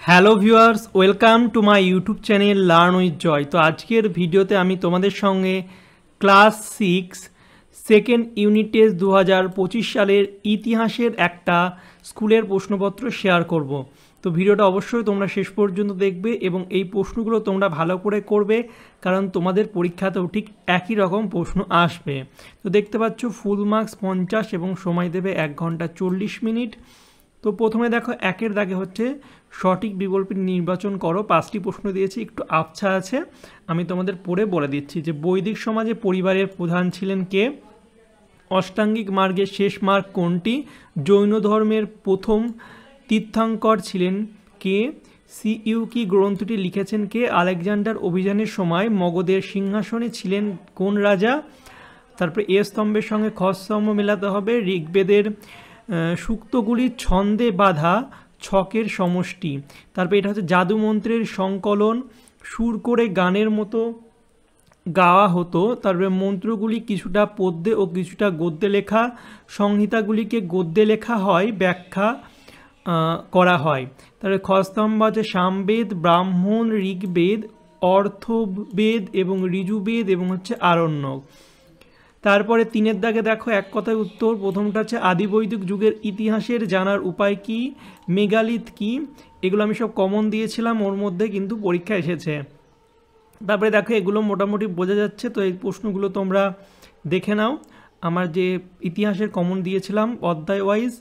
Hello viewers, welcome to my YouTube channel learn with Joy. তো আজকের ভিডিওতে আমি তোমাদের সঙ্গে ক্লাস 6 সেকেন্ড ইউনিট টেস্ট 2025 সালের ইতিহাসের একটা স্কুলের প্রশ্নপত্র শেয়ার করব। তো ভিডিওটা অবশ্যই তোমরা শেষ পর্যন্ত দেখবে এবং এই প্রশ্নগুলো তোমরা ভালো করে করবে, কারণ তোমাদের পরীক্ষাতেও ঠিক একই রকম প্রশ্ন আসবে। তো দেখতে পাচ্ছ ফুল মার্কস 50 এবং সময় দেবে 1 ঘন্টা 40 মিনিট। তো প্রথমে দেখো একের দাগে হচ্ছে সঠিক বিকল্প নির্বাচন করো। 5টি প্রশ্ন দিয়েছি, একটু আবছা আছে, আমি তোমাদের পড়ে বলে দিচ্ছি যে বৈদিক সমাজে পরিবারের প্রধান ছিলেন কে? অষ্টাঙ্গিক মার্গের শেষ মার্গ কোনটি? জৈন ধর্মের প্রথম তীর্থঙ্কর ছিলেন কে? সিইউকি গ্রন্থটি লিখেছেন কে? আলেকজান্ডার অভিযানের সময় মগধের সিংহাসনে ছিলেন কোন রাজা? তারপরে এ স্তম্ভের সঙ্গে খ স্তম্ভ মেলাতে হবে। ঋগ্বেদের সূক্তগুলি ছন্দে বাঁধা ছকের সমষ্টি। তারপরে এটা হচ্ছে জাদু মন্ত্রের সংকলন, সুর করে গানের মতো গাওয়া হতো। তারপরে মন্ত্রগুলি কিছুটা পদ্যে ও কিছুটা গদ্যে লেখা, সংহিতাগুলিকে গদ্যে লেখা হয়, ব্যাখ্যা করা হয়। তারপরে খ স্তম্ভ আছে সামবেদ, ব্রাহ্মণ, ঋগ্বেদ, অর্থবেদ এবং ঋজুবেদ এবং হচ্ছে আরণ্যক। তারপরে 3-এর দাগে দেখো এক কথায় উত্তর। প্রথমটা হচ্ছে আদিবৈদিক যুগের ইতিহাসের জানার উপায় কি? মেগালিথ কি? এগুলো আমি সব কমন দিয়েছিলাম, ওর মধ্যে কিন্তু পরীক্ষা এসেছে। তারপরে দেখো এগুলো মোটামুটি বোঝা যাচ্ছে, তো এই প্রশ্নগুলো তোমরা দেখে নাও। আমার যে ইতিহাসের কমন দিয়েছিলাম অধ্যায় ওয়াইজ,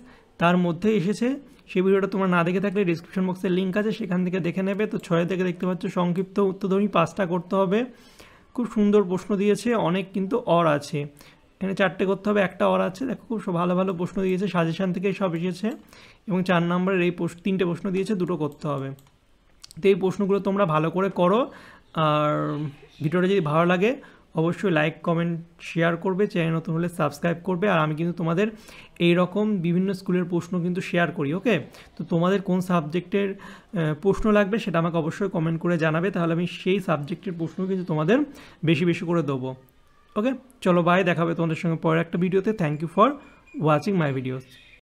তার মধ্যে এসেছে। সেই ভিডিওটা তোমরা না দেখে থাকলে ডিসক্রিপশন বক্সের লিঙ্ক আছে, সেখান থেকে দেখে নেবে। তো 6 থেকে দেখতে পাচ্ছ সংক্ষিপ্ত উত্তরধ্বনি 5টা করতে হবে। খুব সুন্দর প্রশ্ন দিয়েছে, অনেক কিন্তু অর আছে, এখানে 4টে করতে হবে, একটা অর আছে। দেখো খুব ভালো ভালো প্রশ্ন দিয়েছে, সাজেশান থেকে সব এসেছে। এবং 4 নম্বরের এই 3টে প্রশ্ন দিয়েছে, 2টো করতে হবে। তো এই প্রশ্নগুলো তোমরা ভালো করে করো। আর ভিডিওটা যদি ভালো লাগে অবশ্যই লাইক, কমেন্ট, শেয়ার করবে। চ্যানেল নতুন হলে সাবস্ক্রাইব করবে। আর আমি কিন্তু তোমাদের এই রকম বিভিন্ন স্কুলের প্রশ্ন কিন্তু শেয়ার করি, ওকে? তো তোমাদের কোন সাবজেক্টের প্রশ্ন লাগবে সেটা আমাকে অবশ্যই কমেন্ট করে জানাবে, তাহলে আমি সেই সাবজেক্টের প্রশ্ন কিন্তু তোমাদের বেশি বেশি করে দেবো। ওকে, চলো বাই, দেখা হবে তোমাদের সঙ্গে পরের একটা ভিডিওতে। Thank you for watching my videos.